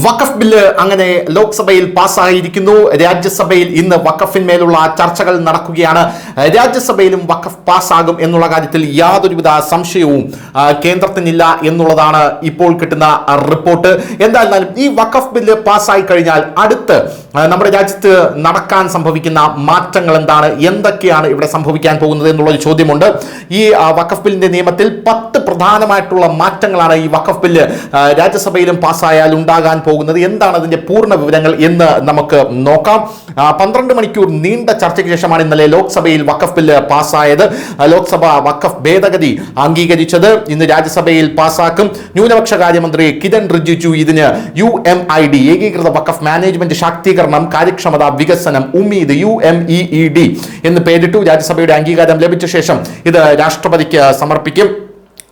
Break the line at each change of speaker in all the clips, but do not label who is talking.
വഖഫ് bill അങ്ങനെ ലോക്സഭയിൽ പാസ്സായിരിക്കുന്നു. രാജ്യസഭയിൽ ഇന്ന് വഖഫിന്മേലുള്ള ചർച്ചകൾ നടക്കുകയാണ്. രാജ്യസഭയിലും വഖഫ് പാസ്സാകും എന്നുള്ള കാര്യത്തിൽ യാതൊരുവിധ സംശയവും കേന്ദ്രത്തിനില്ല എന്നുള്ളതാണ് ഇപ്പോൾ കിട്ടുന്ന റിപ്പോർട്ട്. എന്തായിരുന്നാലും ഈ വഖഫ് ബില്ല് പാസ്സായി കഴിഞ്ഞാൽ അടുത്ത് നമ്മുടെ രാജ്യത്ത് നടക്കാൻ സംഭവിക്കുന്ന മാറ്റങ്ങൾ എന്താണ്, എന്തൊക്കെയാണ് ഇവിടെ സംഭവിക്കാൻ പോകുന്നത് എന്നുള്ളൊരു ചോദ്യമുണ്ട്. ഈ വഖഫ് ബില്ലിന്റെ നിയമത്തിൽ 10 പ്രധാനമായിട്ടുള്ള മാറ്റങ്ങളാണ് ഈ വഖഫ് ബില്ല് രാജ്യസഭയിലും പാസ്സായാൽ ഉണ്ടാകാൻ പോകുന്നത്. എന്താണ് അതിന്റെ പൂർണ്ണ വിവരങ്ങൾ എന്ന് നമുക്ക് നോക്കാം. 12 മണിക്കൂർ നീണ്ട ചർച്ചയ്ക്ക് ശേഷമാണ് ഇന്നലെ ലോക്സഭയിൽ വഖഫ് ബില്ല് പാസ്സായത്. ലോക്സഭ വഖഫ് ഭേദഗതി അംഗീകരിച്ചത്. ഇന്ന് രാജ്യസഭയിൽ പാസ്സാക്കും. ന്യൂനപക്ഷ കാര്യമന്ത്രി കിരൺ റിജിജു ഇതിന് UMID ഏകീകൃത വഖഫ് മാനേജ്മെന്റ് ശാക്തീകരണം കാര്യക്ഷമത വികസനം ഉമീദ് UMEED എന്ന് പേരിട്ടു. രാജ്യസഭയുടെ അംഗീകാരം ലഭിച്ച ശേഷം ഇത് രാഷ്ട്രപതിക്ക് സമർപ്പിക്കും.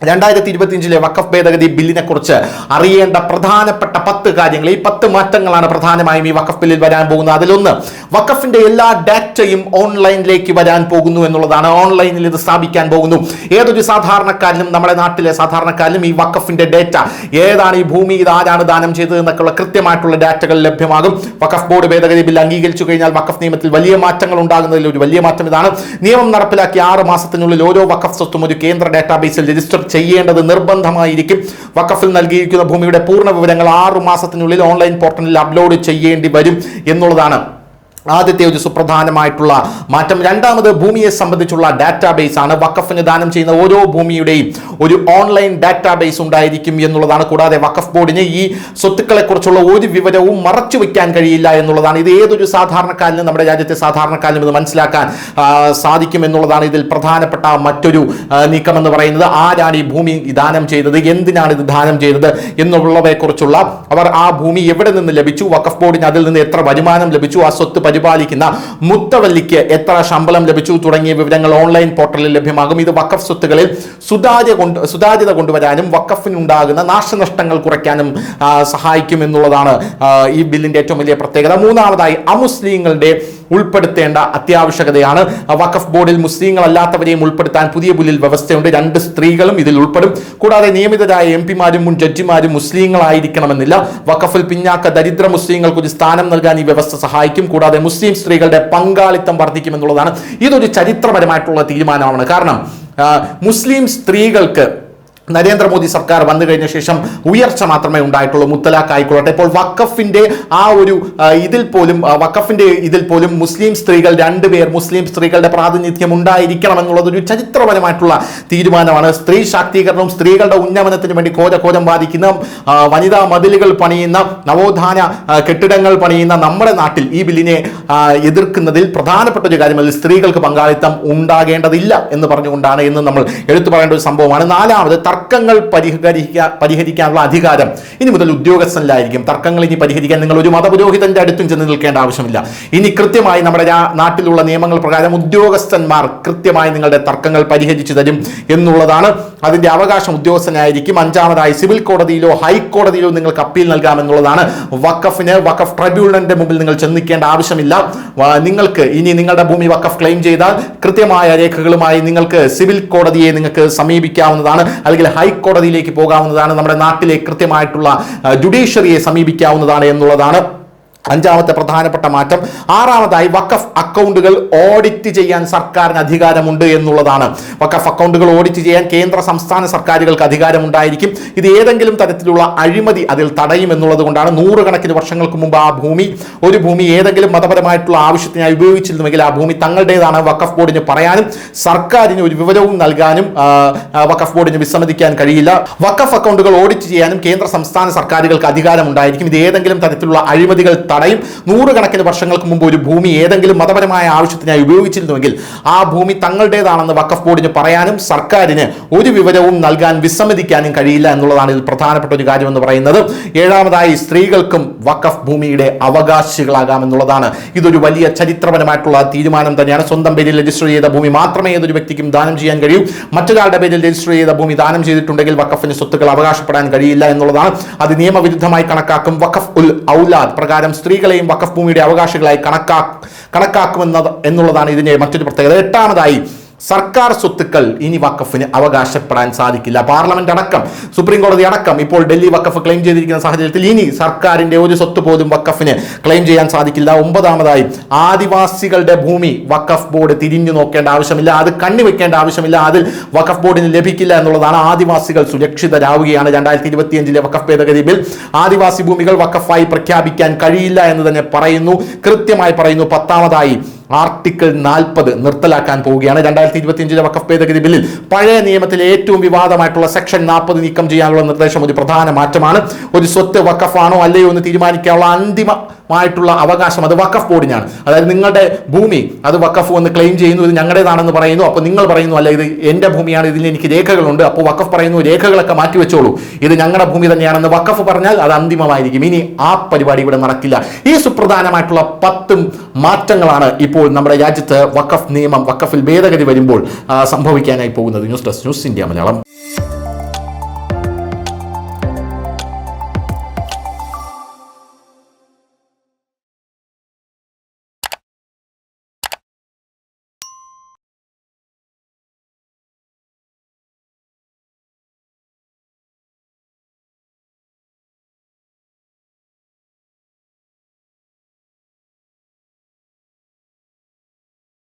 2025 വഖഫ് ഭേദഗതി ബില്ലിനെ കുറിച്ച് അറിയേണ്ട പ്രധാനപ്പെട്ട 10 കാര്യങ്ങൾ, ഈ 10 മാറ്റങ്ങളാണ് പ്രധാനമായും ഈ വഖഫ് ബില്ലിൽ വരാൻ പോകുന്നത്. അതിലൊന്ന്, വഖഫിന്റെ എല്ലാ ഡാറ്റയും ഓൺലൈനിലേക്ക് വരാൻ പോകുന്നു എന്നുള്ളതാണ്. ഓൺലൈനിൽ ഇത് സ്ഥാപിക്കാൻ പോകുന്നു. ഏതൊരു സാധാരണക്കാരനും, നമ്മുടെ നാട്ടിലെ സാധാരണക്കാരനും ഈ വഖഫിന്റെ ഡേറ്റ, ഏതാണ് ഈ ഭൂമി, ഇത് ആരാണ് ദാനം ചെയ്തത് എന്നൊക്കെയുള്ള കൃത്യമായിട്ടുള്ള ഡാറ്റകൾ ലഭ്യമാകും. വഖഫ് ബോർഡ് ഭേദഗതി ബില്ല് അംഗീകരിച്ചു കഴിഞ്ഞാൽ വഖഫ് നിയമത്തിൽ വലിയ മാറ്റങ്ങൾ ഉണ്ടാകുന്നതിൽ ഒരു വലിയ മാറ്റം ഇതാണ്. നിയമം നടപ്പിലാക്കി 6 മാസത്തിനുള്ളിൽ ഓരോ വഖഫ് സ്വത്തും ഒരു കേന്ദ്ര ഡാറ്റാബേസിൽ രജിസ്റ്റർ ചെയ്യേണ്ടത് നിർബന്ധമായിരിക്കും. വഖഫിൽ നൽകിയിരിക്കുന്ന ഭൂമിയുടെ പൂർണ്ണ വിവരങ്ങൾ 6 മാസത്തിനുള്ളിൽ ഓൺലൈൻ പോർട്ടലിൽ അപ്ലോഡ് ചെയ്യേണ്ടി വരും എന്നുള്ളതാണ് ആദ്യത്തെ ഒരു സുപ്രധാനമായിട്ടുള്ള മാറ്റം. രണ്ടാമത്, ഭൂമിയെ സംബന്ധിച്ചുള്ള ഡാറ്റാബേസ് ആണ്. വഖഫിന് ദാനം ചെയ്യുന്ന ഓരോ ഭൂമിയുടെയും ഒരു ഓൺലൈൻ ഡാറ്റാബേസ് ഉണ്ടായിരിക്കും എന്നുള്ളതാണ്. കൂടാതെ വഖഫ് ബോർഡിന് ഈ സ്വത്തുക്കളെ കുറിച്ചുള്ള ഒരു വിവരവും മറച്ചു വെക്കാൻ കഴിയില്ല എന്നുള്ളതാണ്. ഇത് ഏതൊരു സാധാരണക്കാരനും, നമ്മുടെ രാജ്യത്തെ സാധാരണക്കാരനും ഇത് മനസ്സിലാക്കാൻ സാധിക്കും എന്നുള്ളതാണ് ഇതിൽ പ്രധാനപ്പെട്ട മറ്റൊരു നീക്കം എന്ന് പറയുന്നത്. ആരാണ് ഈ ഭൂമി ദാനം ചെയ്തത്, എന്തിനാണ് ഇത് ദാനം ചെയ്തത് എന്നുള്ളവയെ കുറിച്ചുള്ള, അവർ ആ ഭൂമി എവിടെ നിന്ന് ലഭിച്ചു, വഖഫ് ബോർഡിന് അതിൽ നിന്ന് എത്ര വരുമാനം ലഭിച്ചു, ആ സ്വത്ത് പരിപാലിക്കുന്ന മുത്തവല്ലിക്ക് എത്ര ശമ്പളം ലഭിച്ചു തുടങ്ങിയ വിവരങ്ങൾ ഓൺലൈൻ പോർട്ടലിൽ ലഭ്യമാകും. ഇത് വഖഫ് സ്വത്തുകളിൽ സുതാര്യത കൊണ്ടുവരാനും വഖഫിനുണ്ടാകുന്ന നാശനഷ്ടങ്ങൾ കുറയ്ക്കാനും സഹായിക്കും എന്നുള്ളതാണ് ഈ ബില്ലിന്റെ ഏറ്റവും വലിയ പ്രത്യേകത. മൂന്നാമതായി, അമുസ്ലിങ്ങളുടെ ഉൾപ്പെടുത്തേണ്ട അത്യാവശ്യകതയാണ്. വഖഫ് ബോർഡിൽ മുസ്ലിങ്ങൾ അല്ലാത്തവരെയും ഉൾപ്പെടുത്താൻ പുതിയ ബില്ലിൽ വ്യവസ്ഥയുണ്ട്. 2 സ്ത്രീകളും ഇതിൽ ഉൾപ്പെടും. കൂടാതെ നിയമിതരായ MP-മാരും മുൻ ജഡ്ജിമാരും മുസ്ലിങ്ങളായിരിക്കണമെന്നില്ല. വഖഫിൽ പിന്നാക്ക ദരിദ്ര മുസ്ലിങ്ങൾക്ക് ഒരു സ്ഥാനം നൽകാൻ ഈ വ്യവസ്ഥ സഹായിക്കും. കൂടാതെ മുസ്ലിം സ്ത്രീകളുടെ പങ്കാളിത്തം വർദ്ധിക്കുമെന്നുള്ളതാണ്. ഇതൊരു ചരിത്രപരമായിട്ടുള്ള തീരുമാനമാണ്. കാരണം മുസ്ലിം സ്ത്രീകൾക്ക് നരേന്ദ്രമോദി സർക്കാർ വന്നു കഴിഞ്ഞ ശേഷം ഉയർച്ച മാത്രമേ ഉണ്ടായിട്ടുള്ളൂ. മുത്തലാഖ് ആയിക്കൊള്ളട്ടെ. ഇപ്പോൾ വഖഫിന്റെ ആ ഒരു ഇതിൽ പോലും മുസ്ലിം സ്ത്രീകൾ 2 പേർ, മുസ്ലിം സ്ത്രീകളുടെ പ്രാതിനിധ്യം ഉണ്ടായിരിക്കണം എന്നുള്ളത് ഒരു ചരിത്രപരമായിട്ടുള്ള തീരുമാനമാണ്. സ്ത്രീ ശാക്തീകരണവും സ്ത്രീകളുടെ ഉന്നമനത്തിന് വേണ്ടി കോരം വാദിക്കുന്ന, വനിതാ മതിലുകൾ പണിയുന്ന, നവോത്ഥാന കെട്ടിടങ്ങൾ പണിയുന്ന നമ്മുടെ നാട്ടിൽ ഈ ബില്ലിനെ എതിർക്കുന്നതിൽ പ്രധാനപ്പെട്ട ഒരു കാര്യം, അതിൽ സ്ത്രീകൾക്ക് പങ്കാളിത്തം ഉണ്ടാകേണ്ടതില്ല എന്ന് പറഞ്ഞുകൊണ്ടാണ് എന്ന് നമ്മൾ എടുത്തു പറയേണ്ട ഒരു സംഭവമാണ്. നാലാമത്, തർക്കങ്ങൾ പരിഹരിക്കാനുള്ള അധികാരം ഇനി മുതൽ ഉദ്യോഗസ്ഥനിലായിരിക്കും. തർക്കങ്ങൾ ഇനി പരിഹരിക്കാൻ നിങ്ങൾ ഒരു മതപുരോഹിതന്റെ അടുത്തും ചെന്ന് നിൽക്കേണ്ട ആവശ്യമില്ല. ഇനി കൃത്യമായി നമ്മുടെ നാട്ടിലുള്ള നിയമങ്ങൾ പ്രകാരം ഉദ്യോഗസ്ഥന്മാർ കൃത്യമായി നിങ്ങളുടെ തർക്കങ്ങൾ പരിഹരിച്ചു തരും എന്നുള്ളതാണ്. അതിന്റെ അവകാശം ഉദ്യോഗസ്ഥനായിരിക്കും. അഞ്ചാമതായി, സിവിൽ കോടതിയിലോ ഹൈക്കോടതിയിലോ നിങ്ങൾക്ക് അപ്പീൽ നൽകാമെന്നുള്ളതാണ്. വഖഫിന് വഖഫ് ട്രൈബ്യൂണലിന്റെ മുമ്പിൽ നിങ്ങൾ ചെന്നിക്കേണ്ട ആവശ്യമില്ല. നിങ്ങൾക്ക് ഇനി നിങ്ങളുടെ ഭൂമി വഖഫ് ക്ലെയിം ചെയ്താൽ കൃത്യമായ രേഖകളുമായി നിങ്ങൾക്ക് സിവിൽ കോടതിയെ നിങ്ങൾക്ക് സമീപിക്കാവുന്നതാണ്, അല്ലെങ്കിൽ ഹൈക്കോടതിയിലേക്ക് പോകാവുന്നതാണ്. നമ്മുടെ നാട്ടിലെ കൃത്യമായിട്ടുള്ള ജുഡീഷ്യറിയെ സമീപിക്കാവുന്നതാണ് എന്നുള്ളതാണ് അഞ്ചാമത്തെ പ്രധാനപ്പെട്ട മാറ്റം. ആറാമതായി, വഖഫ് അക്കൗണ്ടുകൾ ഓഡിറ്റ് ചെയ്യാൻ സർക്കാരിന് അധികാരമുണ്ട് എന്നുള്ളതാണ്. വഖഫ് അക്കൗണ്ടുകൾ ഓഡിറ്റ് ചെയ്യാൻ കേന്ദ്ര സംസ്ഥാന സർക്കാരുകൾക്ക് അധികാരമുണ്ടായിരിക്കും. ഇത് ഏതെങ്കിലും തരത്തിലുള്ള അഴിമതി അതിൽ തടയും എന്നുള്ളത് കൊണ്ടാണ്. 100 കണക്കിന് വർഷങ്ങൾക്ക് മുമ്പ് ഒരു ഭൂമി ഏതെങ്കിലും മതപരമായിട്ടുള്ള ആവശ്യത്തിനായി ഉപയോഗിച്ചിരുന്നുവെങ്കിൽ ആ ഭൂമി തങ്ങളുടേതാണ് വഖഫ് ബോർഡിന് പറയാനും സർക്കാരിന് ഒരു വിവരവും നൽകാനും വഖഫ് ബോർഡിന് വിസമ്മതിക്കാൻ കഴിയില്ല. വഖഫ് അക്കൗണ്ടുകൾ ഓഡിറ്റ് ചെയ്യാനും കേന്ദ്ര സംസ്ഥാന സർക്കാരുകൾക്ക് അധികാരമുണ്ടായിരിക്കും. ഇത് ഏതെങ്കിലും തരത്തിലുള്ള അഴിമതികൾ തടയും. 100 കണക്കിന് വർഷങ്ങൾക്ക് മുമ്പ് ഒരു ഭൂമി ഏതെങ്കിലും മതപരമായ ആവശ്യത്തിനായി ഉപയോഗിച്ചിരുന്നുവെങ്കിൽ ആ ഭൂമി തങ്ങളുടേതാണെന്ന് വഖഫ് ബോർഡിന് പറയാനും സർക്കാരിന് ഒരു വിവരവും നൽകാൻ വിസമ്മതിക്കാനും കഴിയില്ല എന്നുള്ളതാണ് ഇതിൽ പ്രധാനപ്പെട്ട ഒരു കാര്യം എന്ന് പറയുന്നത്. ഏഴാമതായി, സ്ത്രീകൾക്കും വഖഫ് ഭൂമിയുടെ അവകാശികളാകാമെന്നുള്ളതാണ്. ഇതൊരു വലിയ ചരിത്രപരമായിട്ടുള്ള തീരുമാനം തന്നെയാണ്. സ്വന്തം പേരിൽ രജിസ്റ്റർ ചെയ്ത ഭൂമി മാത്രമേ ഏതൊരു വ്യക്തിക്കും ദാനം ചെയ്യാൻ കഴിയൂ. മറ്റൊരാളുടെ പേരിൽ രജിസ്റ്റർ ചെയ്ത ഭൂമി ദാനം ചെയ്തിട്ടുണ്ടെങ്കിൽ വഖഫിന് സ്വത്തുക്കൾ അവകാശപ്പെടാൻ കഴിയില്ല എന്നുള്ളതാണ്. അത് നിയമവിരുദ്ധമായി കണക്കാക്കും. വഖഫ് ഉൽ ഔലാദ് പ്രകാരം സ്ത്രീകളെയും വഖഫ് ഭൂമിയുടെ അവകാശികളായി കണക്കാക്കുമെന്നുള്ളതാണ് ഇതിന്റെ മറ്റൊരു പ്രത്യേകത. എട്ടാമതായി, സർക്കാർ സ്വത്തുക്കൾ ഇനി വഖഫിന് അവകാശപ്പെടാൻ സാധിക്കില്ല. പാർലമെന്റ് അടക്കം സുപ്രീം കോടതി അടക്കം ഇപ്പോൾ ഡൽഹി വഖഫ് ക്ലെയിം ചെയ്തിരിക്കുന്ന സാഹചര്യത്തിൽ ഇനി സർക്കാരിന്റെ ഒരു സ്വത്ത് പോലും വഖഫിന് ക്ലെയിം ചെയ്യാൻ സാധിക്കില്ല. 9-ാമതായി ആദിവാസികളുടെ ഭൂമി വഖഫ് ബോർഡ് തിരിഞ്ഞു നോക്കേണ്ട ആവശ്യമില്ല, അത് കണ്ണിവെക്കേണ്ട ആവശ്യമില്ല, അതിൽ വഖഫ് ബോർഡിന് ലഭിക്കില്ല എന്നുള്ളതാണ്. ആദിവാസികൾ സുരക്ഷിതരാവുകയാണ്. 2025 വഖഫ് ഭേദഗതി ബിൽ ആദിവാസി ഭൂമികൾ വഖഫായി പ്രഖ്യാപിക്കാൻ കഴിയില്ല എന്ന് തന്നെ പറയുന്നു, കൃത്യമായി പറയുന്നു. 10-ാമതായി ആർട്ടിക്കിൾ 40 നിർത്തലാക്കാൻ പോവുകയാണ്. 2025 വഖഫ് ഭേദഗതി ബില്ലിൽ പഴയ നിയമത്തിലെ ഏറ്റവും വിവാദമായിട്ടുള്ള സെക്ഷൻ 40 നീക്കം ചെയ്യാനുള്ള നിർദ്ദേശം ഒരു പ്രധാന മാറ്റമാണ്. ഒരു സ്വത്ത് വഖഫാണോ അല്ലയോ എന്ന് തീരുമാനിക്കാനുള്ള അന്തിമമായിട്ടുള്ള അവകാശം അത് വഖഫ് ബോർഡിനാണ്. അതായത് നിങ്ങളുടെ ഭൂമി അത് വഖഫ് എന്ന് ക്ലെയിം ചെയ്യുന്നു, ഇത് ഞങ്ങളുടേതാണെന്ന് പറയുന്നു. അപ്പോൾ നിങ്ങൾ പറയുന്നു അല്ല ഇത് എൻ്റെ ഭൂമിയാണ്, ഇതിൽ എനിക്ക് രേഖകളുണ്ട്. അപ്പോൾ വഖഫ് പറയുന്നു രേഖകളൊക്കെ മാറ്റിവെച്ചോളൂ, ഇത് ഞങ്ങളുടെ ഭൂമി തന്നെയാണെന്ന് വഖഫ് പറഞ്ഞാൽ അത് അന്തിമമായിരിക്കും. ഇനി ആ പരിപാടി ഇവിടെ നടക്കില്ല. ഈ സുപ്രധാനമായിട്ടുള്ള 10 മാറ്റങ്ങളാണ് ഇപ്പോൾ നമ്മുടെ രാജ്യത്ത് വഖഫ് നിയമം, വഖഫിൽ ഭേദഗതി വരുമ്പോൾ സംഭവിക്കാനായി പോകുന്നത്. News desk news India Malayalam.